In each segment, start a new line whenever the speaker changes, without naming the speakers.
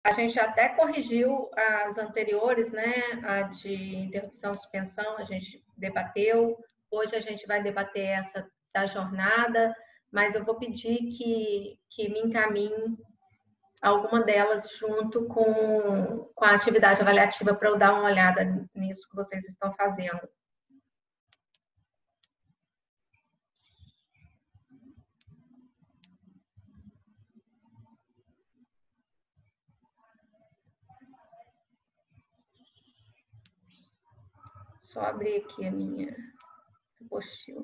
A gente até corrigiu as anteriores, né? A de interrupção e suspensão, a gente debateu. Hoje a gente vai debater essa da jornada, mas eu vou pedir que me encaminhe alguma delas junto com a atividade avaliativa para eu dar uma olhada nisso que vocês estão fazendo. Só abrir aqui a minha apostila.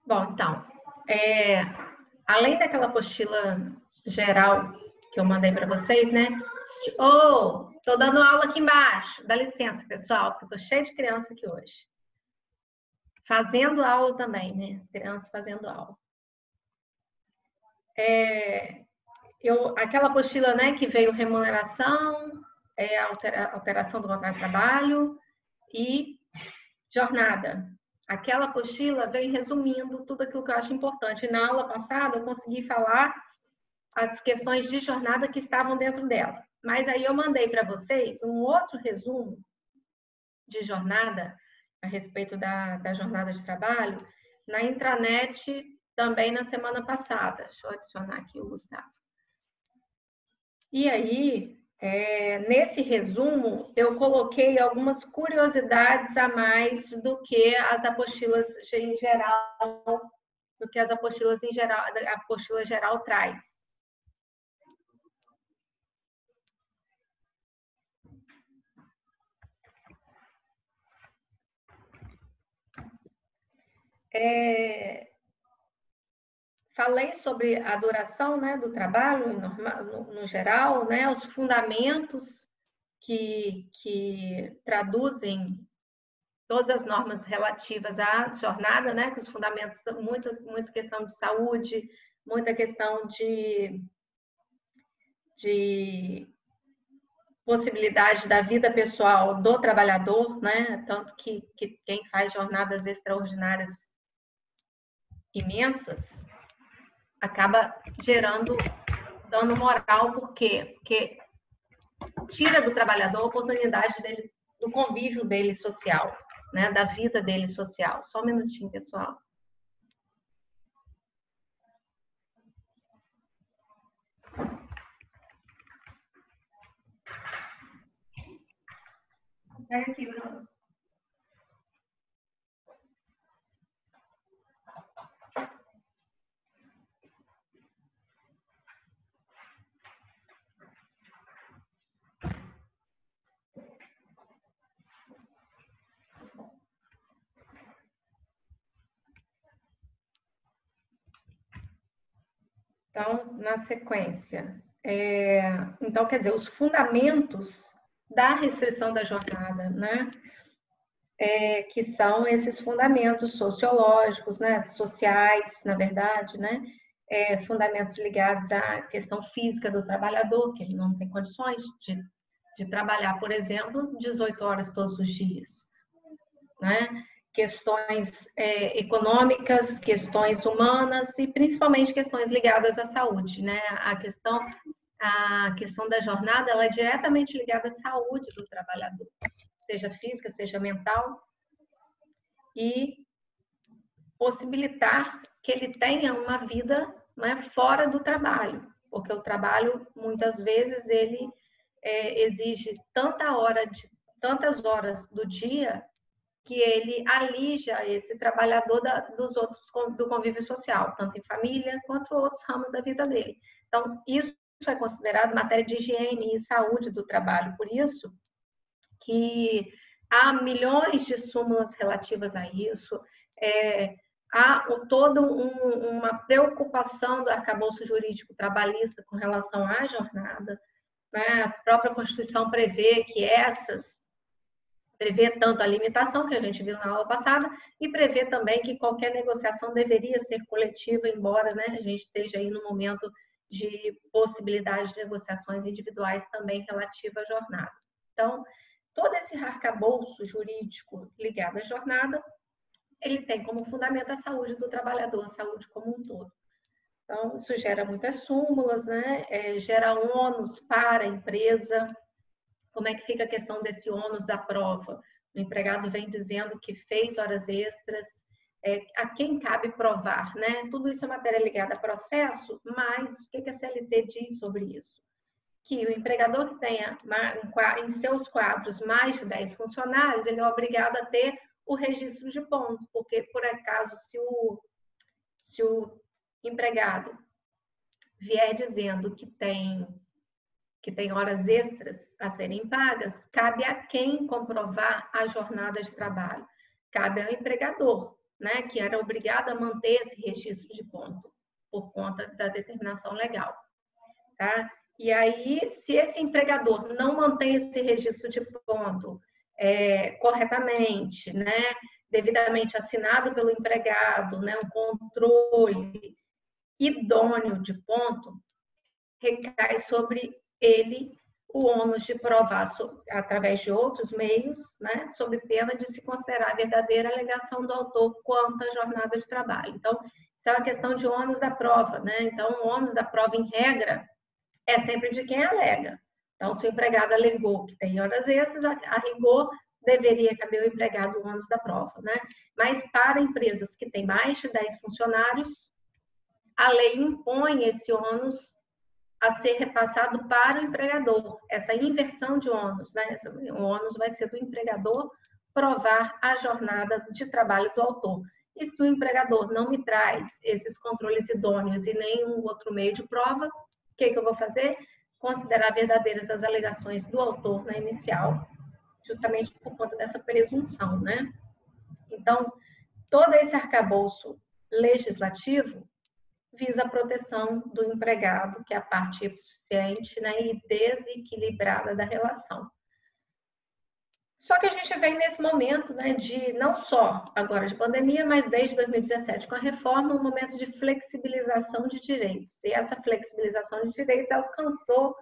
Bom, então, além daquela apostila geral que eu mandei para vocês, né? Tô dando aula aqui embaixo. Dá licença, pessoal, porque eu tô cheio de criança aqui hoje. Fazendo aula também, né? As crianças fazendo aula. Aquela apostila, né, que veio remuneração, alteração do contrato de trabalho e jornada. Aquela apostila vem resumindo tudo aquilo que eu acho importante. Na aula passada, eu consegui falar as questões de jornada que estavam dentro dela. Mas aí eu mandei para vocês um outro resumo de jornada a respeito da jornada de trabalho na intranet também na semana passada. Deixa eu adicionar aqui o Gustavo. E aí, nesse resumo, eu coloquei algumas curiosidades a mais do que as apostilas em geral, do que as apostilas em geral, a apostila geral traz. Falei sobre a duração, né, do trabalho no geral, né, os fundamentos que traduzem todas as normas relativas à jornada, né, que os fundamentos são muita questão de saúde, muita questão de possibilidade da vida pessoal do trabalhador, né, tanto que quem faz jornadas extraordinárias imensas acaba gerando dano moral, por quê? Porque tira do trabalhador a oportunidade dele, do convívio dele social, né, da vida dele social. Só um minutinho, pessoal. Pega aqui, Bruno. Então, na sequência, então, quer dizer, os fundamentos da restrição da jornada, né? Que são esses fundamentos sociológicos, né? Sociais, na verdade, né? Fundamentos ligados à questão física do trabalhador, que ele não tem condições de trabalhar, por exemplo, 18 horas todos os dias, né? Questões econômicas, questões humanas e principalmente questões ligadas à saúde, né? A questão da jornada, ela é diretamente ligada à saúde do trabalhador, seja física, seja mental, e possibilitar que ele tenha uma vida, né, fora do trabalho, porque o trabalho, muitas vezes, ele exige tantas horas do dia que ele alija esse trabalhador do convívio social, tanto em família quanto outros ramos da vida dele. Então, isso é considerado matéria de higiene e saúde do trabalho. Por isso que há milhões de súmulas relativas a isso, há toda uma preocupação do arcabouço jurídico trabalhista com relação à jornada, né? A própria Constituição prevê tanto a limitação, que a gente viu na aula passada, e prevê também que qualquer negociação deveria ser coletiva, embora, né, a gente esteja aí no momento de possibilidade de negociações individuais também relativa à jornada. Então, todo esse arcabouço jurídico ligado à jornada, ele tem como fundamento a saúde do trabalhador, a saúde como um todo. Então, isso gera muitas súmulas, né? Gera ônus para a empresa. Como é que fica a questão desse ônus da prova? O empregado vem dizendo que fez horas extras, a quem cabe provar, né? Tudo isso é matéria ligada a processo, mas o que a CLT diz sobre isso? Que o empregador que tenha em seus quadros mais de 10 funcionários, ele é obrigado a ter o registro de ponto, porque, por acaso, se o empregado vier dizendo que tem horas extras a serem pagas, cabe a quem comprovar a jornada de trabalho? Cabe ao empregador, né, que era obrigado a manter esse registro de ponto, por conta da determinação legal. Tá? E aí, se esse empregador não mantém esse registro de ponto corretamente, né, devidamente assinado pelo empregado, né, um controle idôneo de ponto, recai sobre ele o ônus de provar através de outros meios, né, sob pena de se considerar verdadeira alegação do autor quanto à jornada de trabalho. Então, isso é uma questão de ônus da prova, né? Então, o ônus da prova, em regra, é sempre de quem alega. Então, se o empregado alegou que tem horas extras, a rigor deveria caber ao empregado o ônus da prova, né? Mas para empresas que têm mais de 10 funcionários, a lei impõe esse ônus a ser repassado para o empregador. Essa inversão de ônus, né? O ônus vai ser do empregador provar a jornada de trabalho do autor. E se o empregador não me traz esses controles idôneos e nenhum outro meio de prova, o que eu vou fazer? Considerar verdadeiras as alegações do autor na inicial, justamente por conta dessa presunção, né? Então, todo esse arcabouço legislativo visa a proteção do empregado, que é a parte eficiente, né, e desequilibrada da relação. Só que a gente vem nesse momento, né, de não só agora de pandemia, mas desde 2017 com a reforma, um momento de flexibilização de direitos. E essa flexibilização de direitos alcançou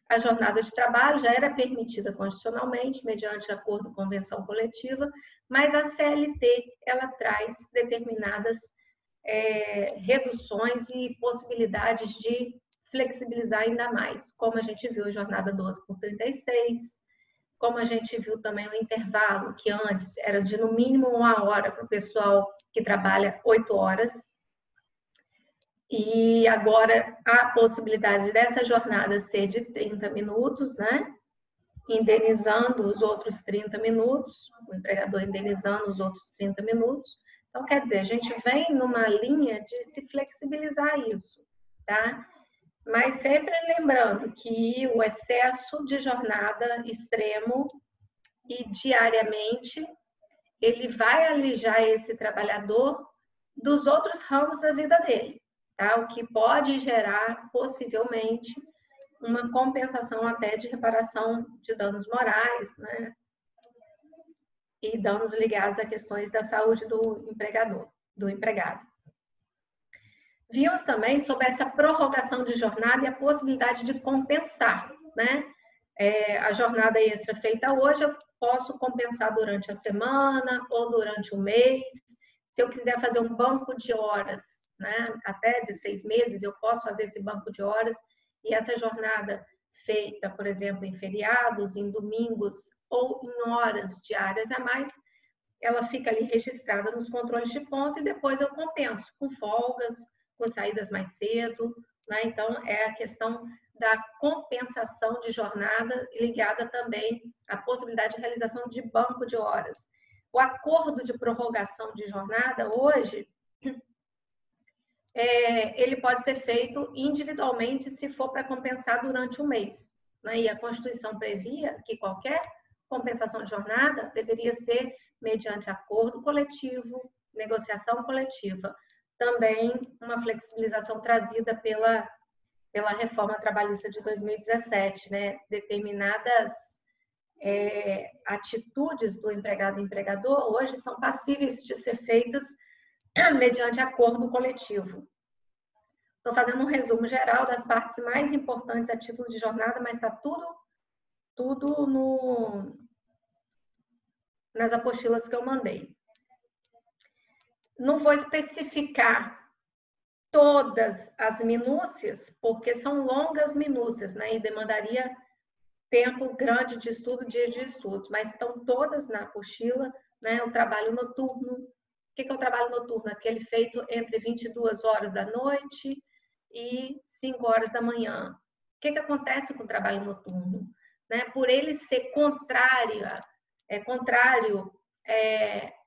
a jornada de trabalho, já era permitida constitucionalmente, mediante acordo de convenção coletiva, mas a CLT, ela traz determinadas reduções e possibilidades de flexibilizar ainda mais, como a gente viu a jornada 12/36, como a gente viu também o intervalo, que antes era de no mínimo 1 hora para o pessoal que trabalha 8 horas, e agora há a possibilidade dessa jornada ser de 30 minutos, né? Indenizando os outros 30 minutos, o empregador indenizando os outros 30 minutos. Então, quer dizer, a gente vem numa linha de se flexibilizar isso, tá? Mas sempre lembrando que o excesso de jornada extremo e diariamente, ele vai alijar esse trabalhador dos outros ramos da vida dele, tá? O que pode gerar, possivelmente, uma compensação até de reparação de danos morais, né? E danos ligados a questões da saúde do empregado. Vimos também sobre essa prorrogação de jornada e a possibilidade de compensar, né? A jornada extra feita hoje, eu posso compensar durante a semana ou durante o mês. Se eu quiser fazer um banco de horas, né? Até de 6 meses, eu posso fazer esse banco de horas e essa jornada feita, por exemplo, em feriados, em domingos ou em horas diárias a mais, ela fica ali registrada nos controles de ponto e depois eu compenso com folgas, com saídas mais cedo, né? Então, é a questão da compensação de jornada ligada também à possibilidade de realização de banco de horas. O acordo de prorrogação de jornada, hoje, ele pode ser feito individualmente se for para compensar durante um mês, né? E a Constituição previa que qualquer compensação de jornada deveria ser mediante acordo coletivo, negociação coletiva. Também uma flexibilização trazida pela reforma trabalhista de 2017, né? Determinadas atitudes do empregado e empregador hoje são passíveis de ser feitas mediante acordo coletivo. Estou fazendo um resumo geral das partes mais importantes a título de jornada, mas está tudo nas apostilas que eu mandei. Não vou especificar todas as minúcias, porque são longas minúcias, né? E demandaria tempo grande de estudo, dia de estudos, mas estão todas na apostila, né? O trabalho noturno. O que é o trabalho noturno? Aquele feito entre 22 horas da noite e 5 horas da manhã. O que acontece com o trabalho noturno? Né? Por ele ser contrário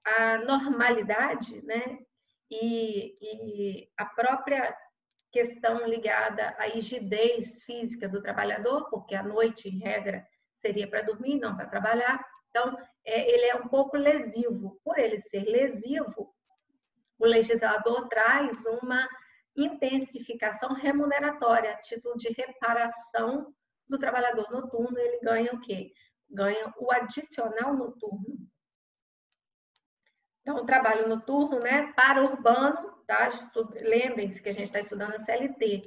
à normalidade, né? E a própria questão ligada à rigidez física do trabalhador, porque à noite, em regra, seria para dormir, não para trabalhar. Então, ele é um pouco lesivo. Por ele ser lesivo, o legislador traz uma intensificação remuneratória, a título de reparação do trabalhador noturno. Ele ganha o quê? Ganha o adicional noturno. Então, o trabalho noturno, né, para urbano, tá? Lembrem-se que a gente está estudando a CLT.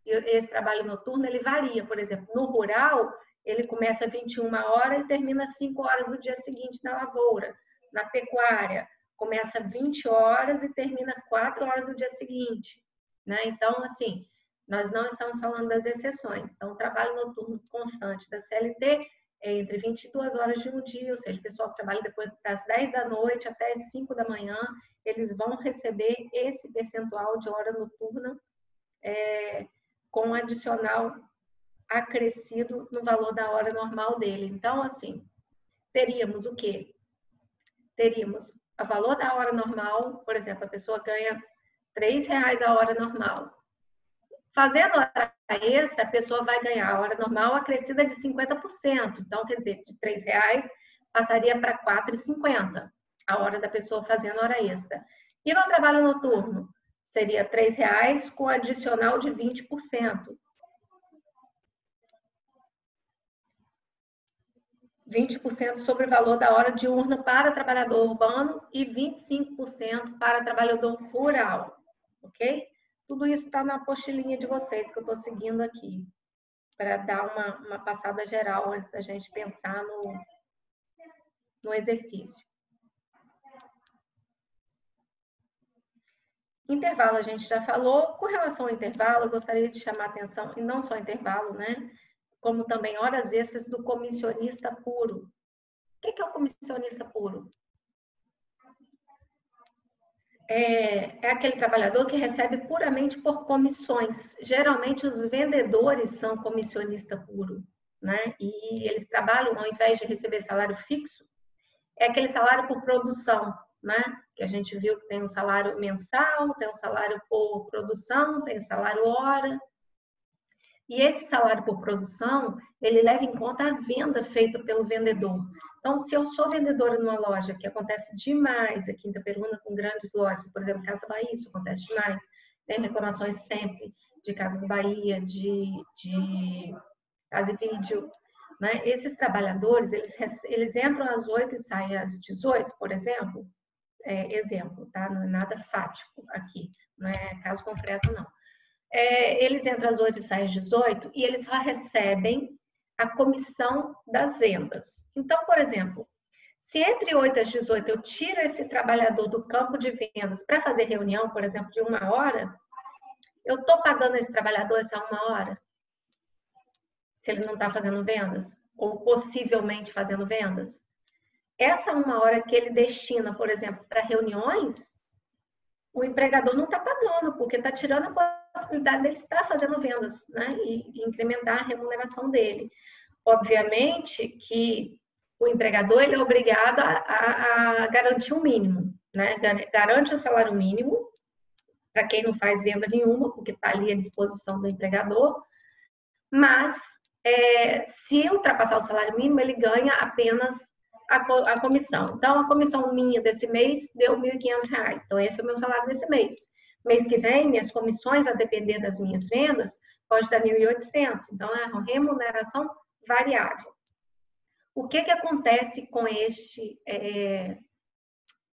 E esse trabalho noturno, ele varia. Por exemplo, no rural, ele começa às 21 horas e termina às 5 horas do dia seguinte na lavoura. Na pecuária, começa às 20 horas e termina às 4 horas do dia seguinte. Né? Então, assim, nós não estamos falando das exceções. Então, o trabalho noturno constante da CLT é entre 22 horas de um dia, ou seja, o pessoal que trabalha depois das 10 da noite até as 5 da manhã, eles vão receber esse percentual de hora noturna com adicional acrescido no valor da hora normal dele. Então, assim, teríamos o quê? Teríamos o valor da hora normal, por exemplo, a pessoa ganha R$3 a hora normal. Fazendo hora extra, a pessoa vai ganhar a hora normal acrescida de 50%. Então, quer dizer, de R$3 passaria para R$4,50 a hora da pessoa fazendo hora extra. E no trabalho noturno, seria R$3 com adicional de 20%. 20% sobre o valor da hora diurna para trabalhador urbano e 25% para trabalhador rural, ok? Tudo isso está na apostilinha de vocês que eu estou seguindo aqui, para dar uma passada geral antes da gente pensar no exercício. Intervalo a gente já falou. Com relação ao intervalo, eu gostaria de chamar a atenção, e não só intervalo, né? Como também horas extras do comissionista puro. O que é o comissionista puro? É aquele trabalhador que recebe puramente por comissões. Geralmente, os vendedores são comissionista puro, né? E eles trabalham, ao invés de receber salário fixo, é aquele salário por produção, né? Que a gente viu que tem um salário mensal, tem um salário por produção, tem salário hora. E esse salário por produção, ele leva em conta a venda feita pelo vendedor. Então, se eu sou vendedora numa loja, que acontece demais aqui em Itaperuna com grandes lojas, por exemplo, Casa Bahia, isso acontece demais. Tem reclamações sempre de Casas Bahia, de Casa e Vídeo. Né? Esses trabalhadores, eles entram às 8 e saem às 18, por exemplo. Exemplo, tá? Não é nada fático aqui, não é caso concreto, não. Eles entram às 8 e saem às 18 e eles só recebem a comissão das vendas. Então, por exemplo, se entre 8 e 18 eu tiro esse trabalhador do campo de vendas para fazer reunião, por exemplo, de 1 hora, eu estou pagando esse trabalhador essa 1 hora? Se ele não está fazendo vendas? Ou possivelmente fazendo vendas? Essa 1 hora que ele destina, por exemplo, para reuniões, o empregador não está pagando, porque está tirando a possibilidade dele estar fazendo vendas, né? E incrementar a remuneração dele. Obviamente que o empregador ele é obrigado a garantir o mínimo, né? Garante o salário mínimo para quem não faz venda nenhuma, porque está ali à disposição do empregador, mas se ultrapassar o salário mínimo, ele ganha apenas a comissão. Então, a comissão minha desse mês deu R$1.500. Então, esse é o meu salário desse mês. Mês que vem, minhas comissões, a depender das minhas vendas, pode dar R$1.800. Então, é uma remuneração variável. O que acontece com este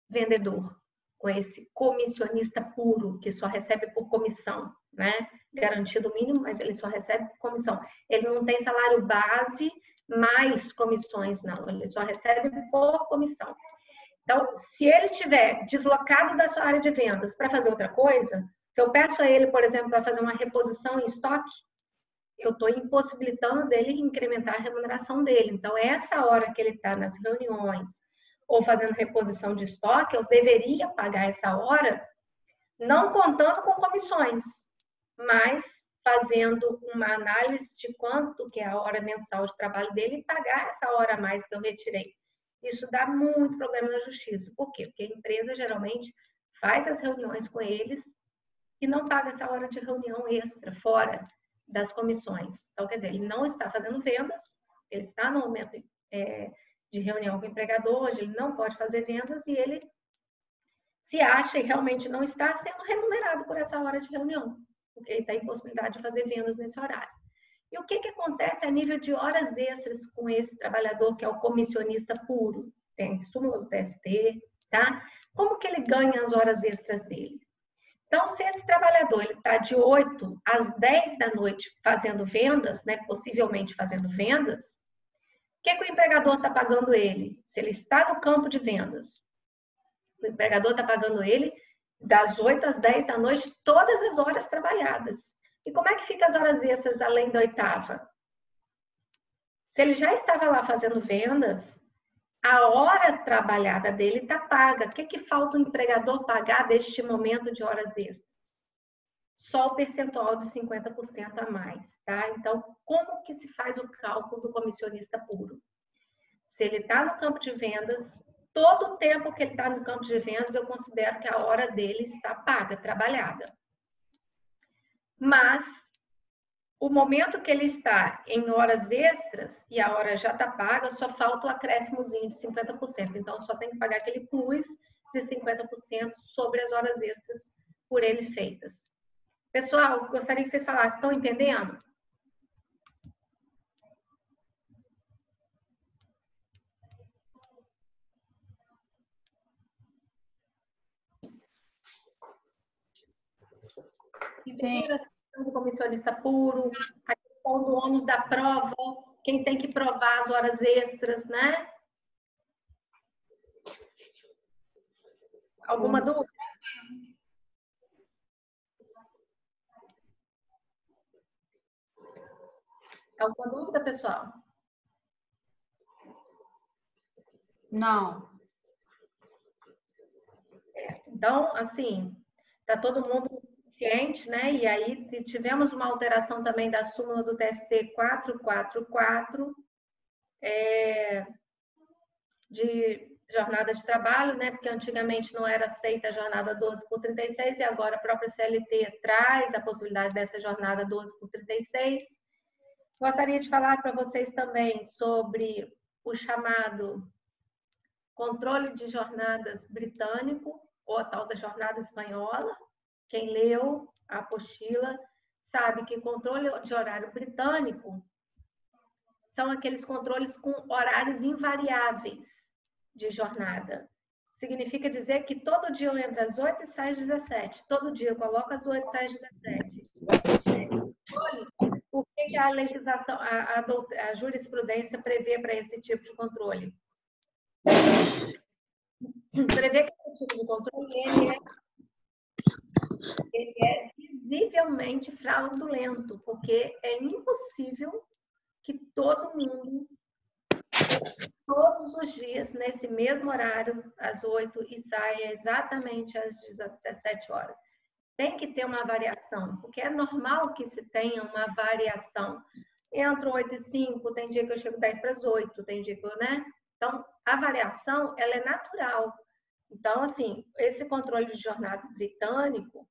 vendedor? Com esse comissionista puro, que só recebe por comissão, né? Garantido o mínimo, mas ele só recebe por comissão. Ele não tem salário base mais comissões, não. Ele só recebe por comissão. Então, se ele estiver deslocado da sua área de vendas para fazer outra coisa, se eu peço a ele, por exemplo, para fazer uma reposição em estoque, eu estou impossibilitando dele incrementar a remuneração dele. Então, essa hora que ele está nas reuniões ou fazendo reposição de estoque, eu deveria pagar essa hora, não contando com comissões, mas fazendo uma análise de quanto que é a hora mensal de trabalho dele e pagar essa hora a mais que eu retirei. Isso dá muito problema na justiça. Por quê? Porque a empresa geralmente faz as reuniões com eles e não paga essa hora de reunião extra, fora das comissões. Então, quer dizer, ele não está fazendo vendas, ele está no momento de reunião com o empregador, hoje ele não pode fazer vendas e ele se acha e realmente não está sendo remunerado por essa hora de reunião, porque ele está em possibilidade de fazer vendas nesse horário. E o que acontece a nível de horas extras com esse trabalhador que é o comissionista puro? Tem súmula do TST, tá? Como que ele ganha as horas extras dele? Então, se esse trabalhador está de 8 às 10 da noite fazendo vendas, né, possivelmente fazendo vendas, o que o empregador está pagando ele? Se ele está no campo de vendas, o empregador está pagando ele das 8 às 10 da noite, todas as horas trabalhadas. E como é que fica as horas extras além da oitava? Se ele já estava lá fazendo vendas, a hora trabalhada dele está paga. O que falta o empregador pagar deste momento de horas extras? Só o percentual de 50% a mais, tá? Então, como que se faz o cálculo do comissionista puro? Se ele está no campo de vendas, todo o tempo que ele está no campo de vendas, eu considero que a hora dele está paga, trabalhada. Mas, o momento que ele está em horas extras e a hora já está paga, só falta o acréscimozinho de 50%. Então, só tem que pagar aquele plus de 50% sobre as horas extras por ele feitas. Pessoal, gostaria que vocês falassem, estão entendendo?
Sim.
A questão do comissionista puro, a questão do ônus da prova, quem tem que provar as horas extras, né? Alguma dúvida? Alguma dúvida, pessoal?
Não.
Então, assim, tá todo mundo ciente, né? E aí tivemos uma alteração também da súmula do TST 444, de jornada de trabalho, né? Porque antigamente não era aceita a jornada 12 por 36 e agora a própria CLT traz a possibilidade dessa jornada 12 por 36. Gostaria de falar para vocês também sobre o chamado controle de jornadas britânico, ou a tal da jornada espanhola. Quem leu a apostila sabe que controle de horário britânico são aqueles controles com horários invariáveis de jornada. Significa dizer que todo dia eu entro às 8 e saio às 17. Todo dia eu coloco às 8 e saio às 17. O que a legislação, a jurisprudência prevê para esse tipo de controle? Prevê que esse tipo de controle ele é visivelmente fraudulento, porque é impossível que todo mundo, todos os dias, nesse mesmo horário, às 8, e saia exatamente às 17 horas. Tem que ter uma variação, porque é normal que se tenha uma variação. Entro 8 e 5, tem dia que eu chego 10 para as 8, tem dia que eu, né? Então, a variação, ela é natural. Então, assim, esse controle de jornada britânico,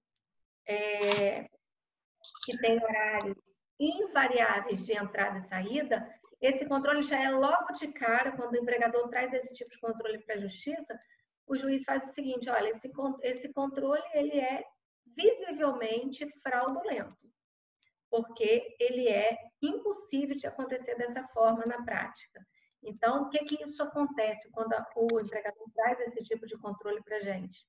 que tem horários invariáveis de entrada e saída, esse controle já é logo de cara, quando o empregador traz esse tipo de controle para a justiça, o juiz faz o seguinte, olha, esse controle, ele é visivelmente fraudulento, porque ele é impossível de acontecer dessa forma na prática. Então, o que isso acontece quando o empregador traz esse tipo de controle para a gente?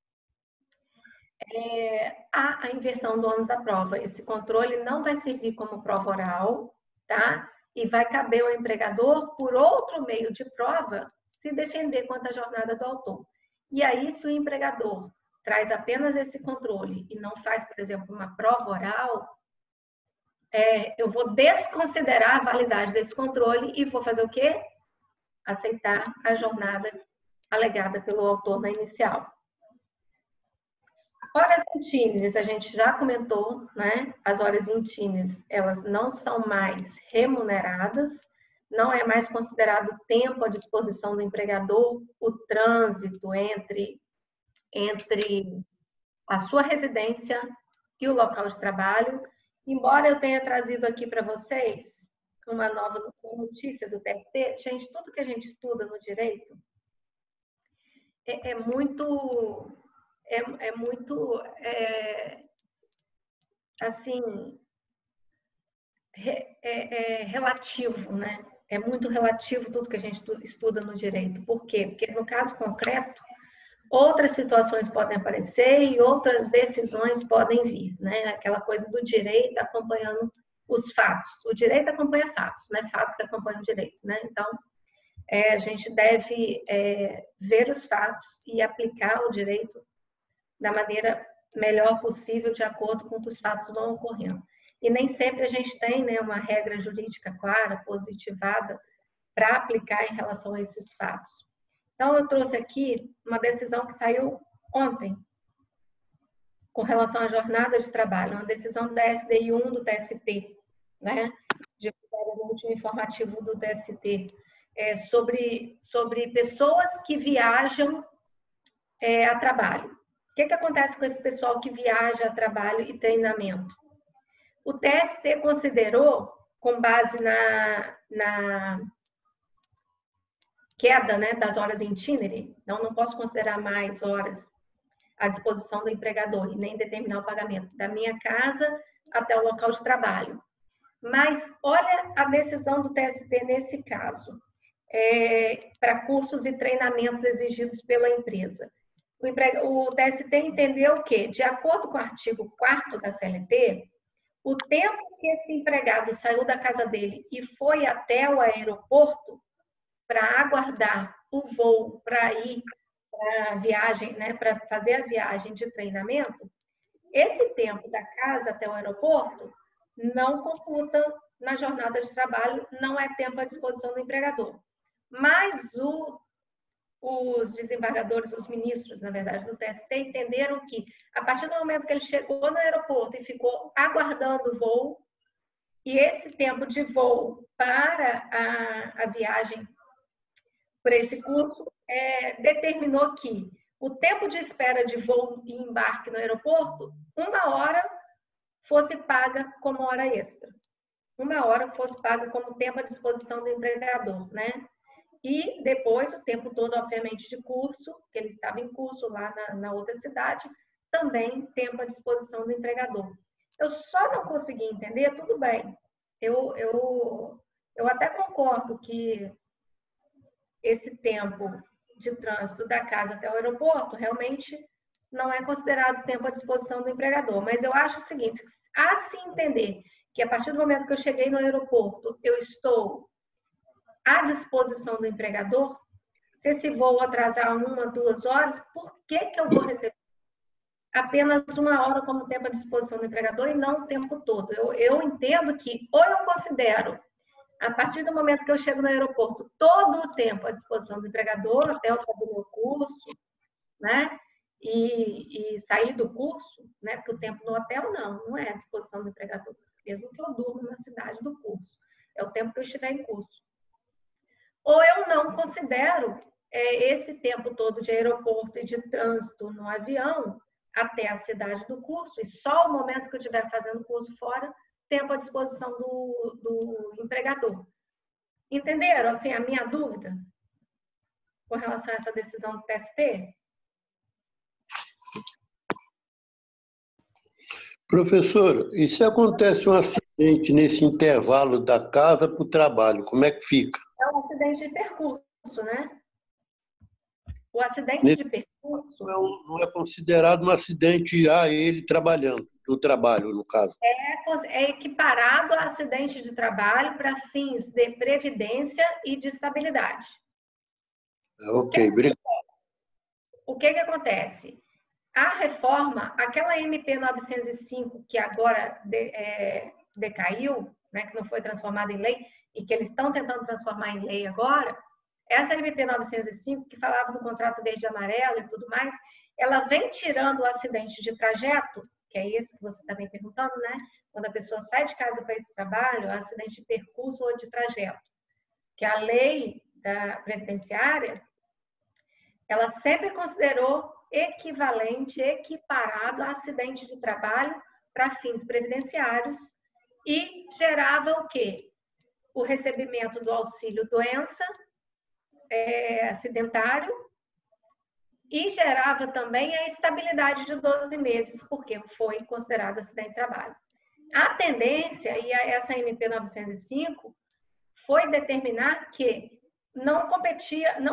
Há a inversão do ônus da prova. Esse controle não vai servir como prova oral, tá? E vai caber ao empregador, por outro meio de prova, se defender quanto à jornada do autor. E aí, se o empregador traz apenas esse controle e não faz, por exemplo, uma prova oral, eu vou desconsiderar a validade desse controle e vou fazer o quê? Aceitar a jornada alegada pelo autor na inicial. Horas in-tines, a gente já comentou, né? As horas in-tines, elas não são mais remuneradas, não é mais considerado tempo à disposição do empregador, o trânsito entre a sua residência e o local de trabalho. Embora eu tenha trazido aqui para vocês uma nova notícia do TST, gente, tudo que a gente estuda no direito é muito assim, relativo, né? É muito relativo tudo que a gente estuda no direito. Por quê? Porque no caso concreto, outras situações podem aparecer e outras decisões podem vir, né? Aquela coisa do direito acompanhando os fatos. O direito acompanha fatos, né? Fatos que acompanham o direito, né? Então, a gente deve ver os fatos e aplicar o direito da maneira melhor possível, de acordo com que os fatos vão ocorrendo. E nem sempre a gente tem, né, uma regra jurídica clara, positivada, para aplicar em relação a esses fatos. Então, eu trouxe aqui uma decisão que saiu ontem, com relação à jornada de trabalho, uma decisão da SDI1 do TST, né, no último informativo do TST, sobre pessoas que viajam a trabalho. O que acontece com esse pessoal que viaja a trabalho e treinamento? O TST considerou, com base na queda, né, das horas em itinere, não posso considerar mais horas à disposição do empregador e nem determinar o pagamento da minha casa até o local de trabalho. Mas olha a decisão do TST nesse caso, para cursos e treinamentos exigidos pela empresa. O TST entendeu que, de acordo com o artigo 4º da CLT, o tempo que esse empregado saiu da casa dele e foi até o aeroporto para aguardar o voo para ir para a viagem, né, para fazer a viagem de treinamento, esse tempo da casa até o aeroporto não computa na jornada de trabalho, não é tempo à disposição do empregador. Mas os desembargadores, os ministros, na verdade, do TST, entenderam que, a partir do momento que ele chegou no aeroporto e ficou aguardando o voo, e esse tempo de voo para a viagem por esse curso, determinou que o tempo de espera de voo e embarque no aeroporto, 1 hora fosse paga como hora extra. 1 hora fosse paga como tempo à disposição do empregador, né? E depois, o tempo todo, obviamente, de curso, que ele estava em curso lá na outra cidade, também tempo à disposição do empregador. Eu só não consegui entender, tudo bem. Eu até concordo que esse tempo de trânsito da casa até o aeroporto realmente não é considerado tempo à disposição do empregador. Mas eu acho o seguinte, a se entender que a partir do momento que eu cheguei no aeroporto, eu estou à disposição do empregador, se esse voo atrasar 1, 2 horas, por que eu vou receber apenas 1 hora como tempo à disposição do empregador e não o tempo todo? Eu entendo que, ou eu considero, a partir do momento que eu chego no aeroporto, todo o tempo à disposição do empregador, até eu fazer meu curso, né? E sair do curso, né? Porque o tempo no hotel não é à disposição do empregador, mesmo que eu durma na cidade do curso. É o tempo que eu estiver em curso. Ou eu não considero esse tempo todo de aeroporto e de trânsito no avião até a cidade do curso, e só o momento que eu estiver fazendo o curso fora, tempo à disposição do empregador. Entenderam, assim, a minha dúvida com relação a essa decisão do TST?
Professor, e se acontece um acidente nesse intervalo da casa para o trabalho, como é que fica?
É um acidente de percurso, né? O acidente de percurso...
Não é considerado um acidente ele trabalhando, no trabalho, no caso.
É equiparado a acidente de trabalho para fins de previdência e de estabilidade.
Ok, obrigado.
O que que acontece? A reforma, aquela MP 905, que agora decaiu, né, que não foi transformada em lei, e que eles estão tentando transformar em lei agora, essa MP 905, que falava do contrato verde e amarelo e tudo mais, ela vem tirando o acidente de trajeto, que é esse que você está me perguntando, né? Quando a pessoa sai de casa para ir para o trabalho, acidente de percurso ou de trajeto. Que a lei da previdenciária, ela sempre considerou equivalente, equiparado a acidente de trabalho para fins previdenciários e gerava o quê? O recebimento do auxílio-doença acidentário e gerava também a estabilidade de 12 meses, porque foi considerado acidente de trabalho. A tendência, e essa MP 905, foi determinar que não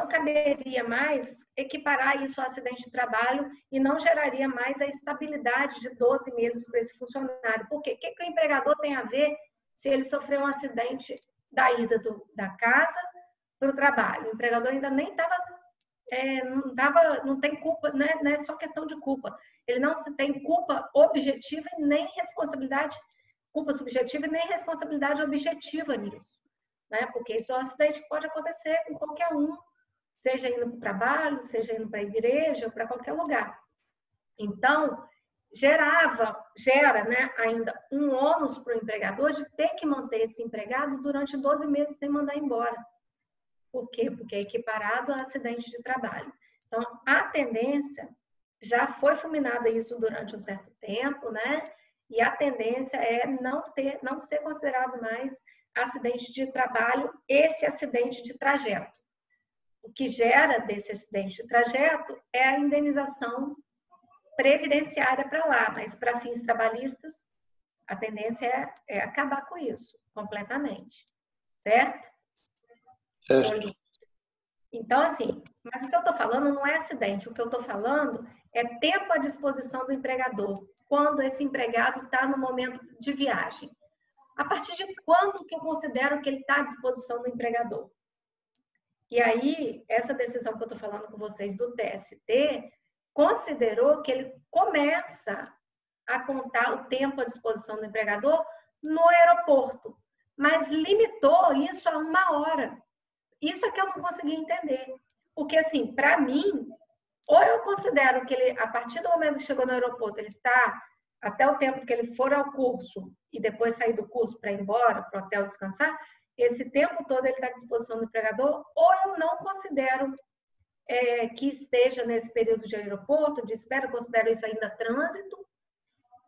caberia mais equiparar isso ao acidente de trabalho e não geraria mais a estabilidade de 12 meses para esse funcionário. Por quê? O que o empregador tem a ver se ele sofreu um acidente da ida da casa para o trabalho? O empregador ainda nem estava, não tem culpa, não é só questão de culpa. Ele não tem culpa objetiva e nem responsabilidade, culpa subjetiva e nem responsabilidade objetiva nisso. Né? Porque isso é um acidente que pode acontecer com qualquer um, seja indo para o trabalho, seja indo para a igreja, ou para qualquer lugar. Então, gera, né, ainda um ônus para o empregador de ter que manter esse empregado durante 12 meses sem mandar embora. Por quê? Porque é equiparado a acidente de trabalho. Então, a tendência, já foi fulminada isso durante um certo tempo, né? E a tendência é não ser considerado mais acidente de trabalho, esse acidente de trajeto. O que gera desse acidente de trajeto é a indenização previdenciária para lá, mas para fins trabalhistas, a tendência é acabar com isso completamente, certo? Então, assim, mas o que eu estou falando não é acidente, o que eu estou falando é tempo à disposição do empregador, quando esse empregado está no momento de viagem. A partir de quando que eu considero que ele está à disposição do empregador? E aí, essa decisão que eu estou falando com vocês do TST, considerou que ele começa a contar o tempo à disposição do empregador no aeroporto, mas limitou isso a 1 hora. Isso é que eu não consegui entender. Porque, assim, para mim, ou eu considero que ele, a partir do momento que chegou no aeroporto, ele está até o tempo que ele for ao curso e depois sair do curso para ir embora, para o hotel descansar, esse tempo todo ele está à disposição do empregador, ou eu não considero que esteja nesse período de aeroporto, de espera, considero isso ainda trânsito,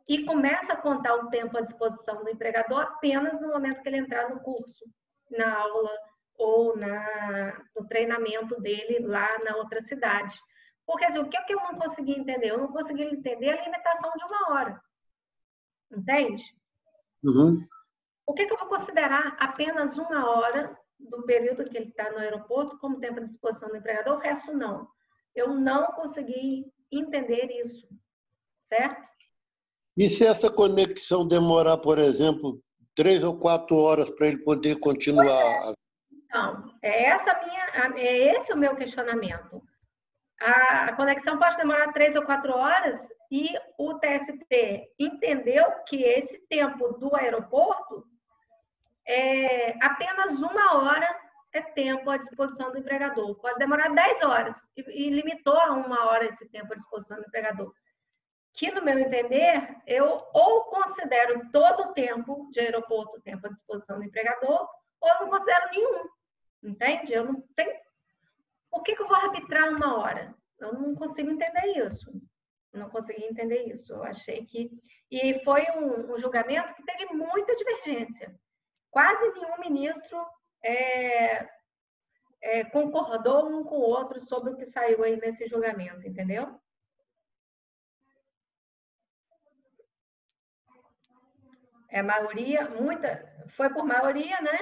e começo a contar o tempo à disposição do empregador apenas no momento que ele entrar no curso, na aula ou no treinamento dele lá na outra cidade. Porque assim, o que eu não consegui entender? Eu não consegui entender a limitação de 1 hora. Entende?
Uhum.
O que eu vou considerar apenas 1 hora do período que ele está no aeroporto como tempo à disposição do empregador? O resto não. Eu não consegui entender isso. Certo?
E se essa conexão demorar, por exemplo, 3 ou 4 horas para ele poder continuar?
Então, esse o meu questionamento. A conexão pode demorar 3 ou 4 horas e o TST entendeu que esse tempo do aeroporto apenas 1 hora é tempo à disposição do empregador. Pode demorar 10 horas e limitou a 1 hora esse tempo à disposição do empregador. Que, no meu entender, eu ou considero todo o tempo de aeroporto tempo à disposição do empregador, ou eu não considero nenhum. Entende? Eu não tenho... Por que eu vou arbitrar 1 hora? Eu não consigo entender isso. Não consegui entender isso. Eu achei que... E foi um julgamento que teve muita divergência. Quase nenhum ministro concordou um com o outro sobre o que saiu aí nesse julgamento, entendeu? Foi por maioria, né?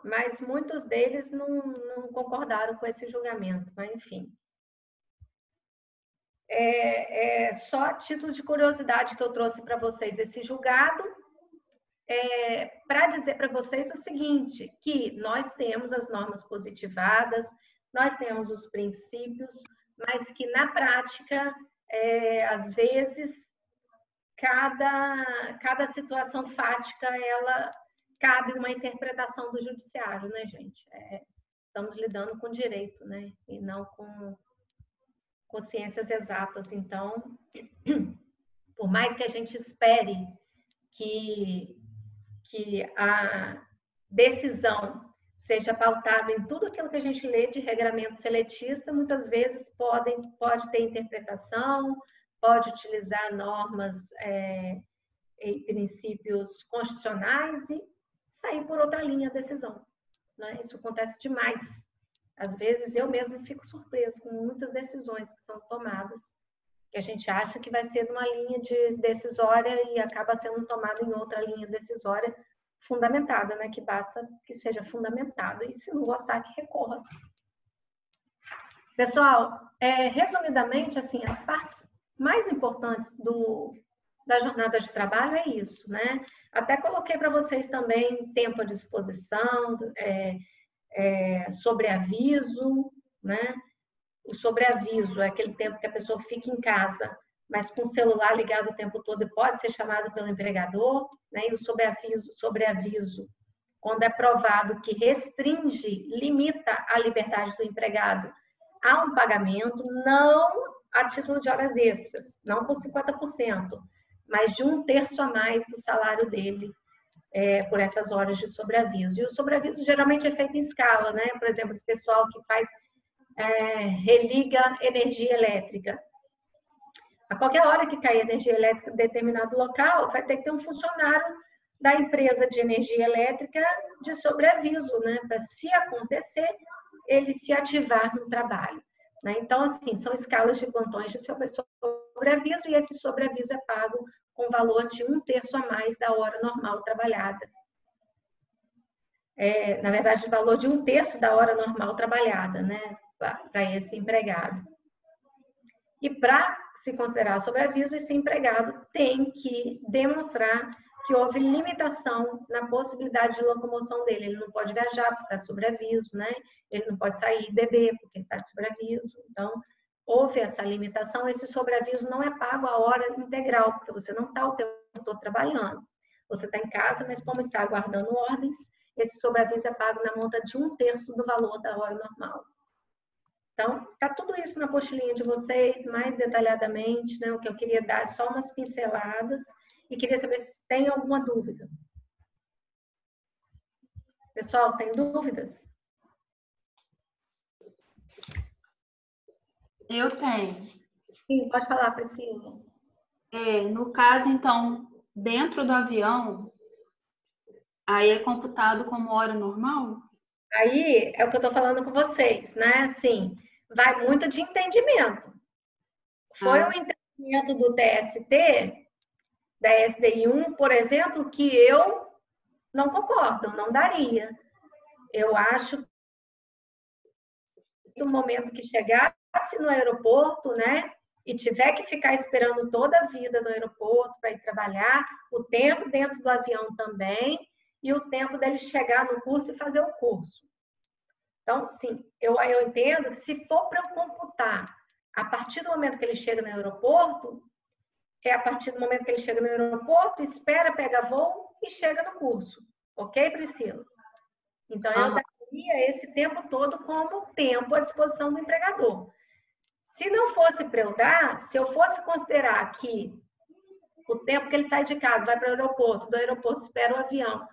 Mas muitos deles não concordaram com esse julgamento, mas enfim. Só a título de curiosidade que eu trouxe para vocês esse julgado, para dizer para vocês o seguinte, que nós temos as normas positivadas, nós temos os princípios, mas que na prática, às vezes, cada situação fática, ela cabe uma interpretação do judiciário, né, gente? Estamos lidando com direito, né? E não com ciências exatas. Então, por mais que a gente espere que a decisão seja pautada em tudo aquilo que a gente lê de regramento seletista, muitas vezes pode ter interpretação, pode utilizar normas e princípios constitucionais e sair por outra linha a decisão, né? Isso acontece demais. Às vezes eu mesma fico surpresa com muitas decisões que são tomadas, que a gente acha que vai ser numa linha decisória e acaba sendo tomada em outra linha decisória fundamentada, né? Que basta que seja fundamentada e se não gostar que recorra. Pessoal, resumidamente, assim, as partes mais importantes da jornada de trabalho é isso, né? Até coloquei para vocês também tempo à disposição, sobreaviso, né? O sobreaviso é aquele tempo que a pessoa fica em casa, mas com o celular ligado o tempo todo e pode ser chamado pelo empregador, né? E o sobreaviso, quando é provado que restringe, limita a liberdade do empregado a um pagamento, não a título de horas extras, não com 50%, mas de 1/3 a mais do salário dele por essas horas de sobreaviso. E o sobreaviso geralmente é feito em escala, né? Por exemplo, esse pessoal que faz religa energia elétrica. A qualquer hora que cair energia elétrica em determinado local, vai ter que ter um funcionário da empresa de energia elétrica de sobreaviso, né? Para, se acontecer, ele se ativar no trabalho, né? Então, assim, são escalas de plantões de sobreaviso e esse sobreaviso é pago com valor de 1/3 a mais da hora normal trabalhada. Na verdade, o valor de 1/3 da hora normal trabalhada, né? Para esse empregado. E para se considerar sobreaviso, esse empregado tem que demonstrar que houve limitação na possibilidade de locomoção dele. Ele não pode viajar porque está de sobreaviso, né? Ele não pode sair e beber porque está de sobreaviso. Então, houve essa limitação. Esse sobreaviso não é pago a hora integral, porque você não está o tempo todo trabalhando. Você está em casa, mas como está aguardando ordens, esse sobreaviso é pago na monta de 1/3 do valor da hora normal. Então, está tudo isso na apostilinha de vocês, mais detalhadamente, né? O que eu queria dar é só umas pinceladas e queria saber se tem alguma dúvida. Pessoal, tem dúvidas?
Eu tenho.
Sim, pode falar, Priscila.
No caso, então, dentro do avião, aí é computado como hora normal?
Aí é o que eu estou falando com vocês, né? Assim, vai muito de entendimento. Foi um entendimento do TST, da SDI1, por exemplo, que eu não concordo, não daria. Eu acho que no momento que chegasse no aeroporto, né, e tiver que ficar esperando toda a vida no aeroporto para ir trabalhar, o tempo dentro do avião também, e o tempo dele chegar no curso e fazer o curso. Então, sim, eu entendo que se for para eu computar a partir do momento que ele chega no aeroporto, a partir do momento que ele chega no aeroporto, espera, pega voo e chega no curso. Ok, Priscila? Então, eu daria esse tempo todo como tempo à disposição do empregador. Se não fosse para eu dar, se eu fosse considerar que o tempo que ele sai de casa, vai para o aeroporto, do aeroporto espera o avião,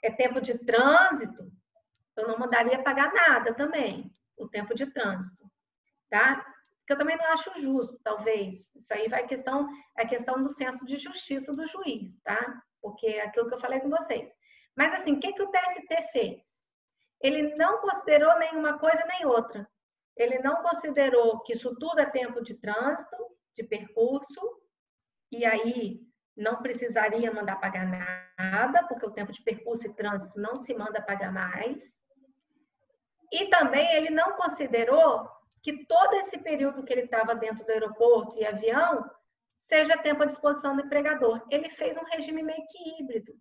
é tempo de trânsito, eu não mandaria pagar nada também, o tempo de trânsito, tá? Porque eu também não acho justo, talvez. Isso aí é questão do senso de justiça do juiz, tá? Porque é aquilo que eu falei com vocês. Mas assim, o que o TST fez? Ele não considerou nenhuma coisa nem outra. Ele não considerou que isso tudo é tempo de trânsito, de percurso, e aí não precisaria mandar pagar nada, porque o tempo de percurso e trânsito não se manda pagar mais. E também ele não considerou que todo esse período que ele estava dentro do aeroporto e avião seja tempo à disposição do empregador. Ele fez um regime meio que híbrido.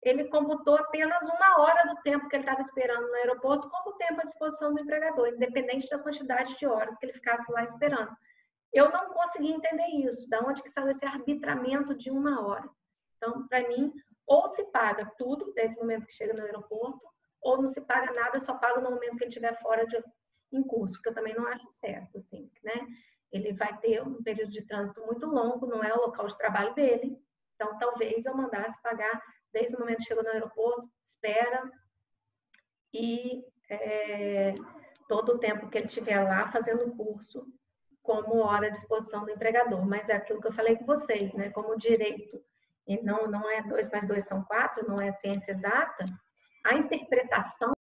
ele computou apenas 1 hora do tempo que ele estava esperando no aeroporto como tempo à disposição do empregador, independente da quantidade de horas que ele ficasse lá esperando. Eu não consegui entender isso, da onde que saiu esse arbitramento de 1 hora. Então, para mim, ou se paga tudo desde o momento que chega no aeroporto, ou não se paga nada, só paga no momento que ele estiver fora em curso, que eu também não acho certo, assim, né? Ele vai ter um período de trânsito muito longo, não é o local de trabalho dele, então talvez eu mandasse pagar desde o momento que chegou no aeroporto, espera, e todo o tempo que ele estiver lá fazendo o curso, como hora à disposição do empregador. Mas é aquilo que eu falei com vocês, né? Como direito, e não é 2 mais 2 são 4, não é ciência exata, a interpretação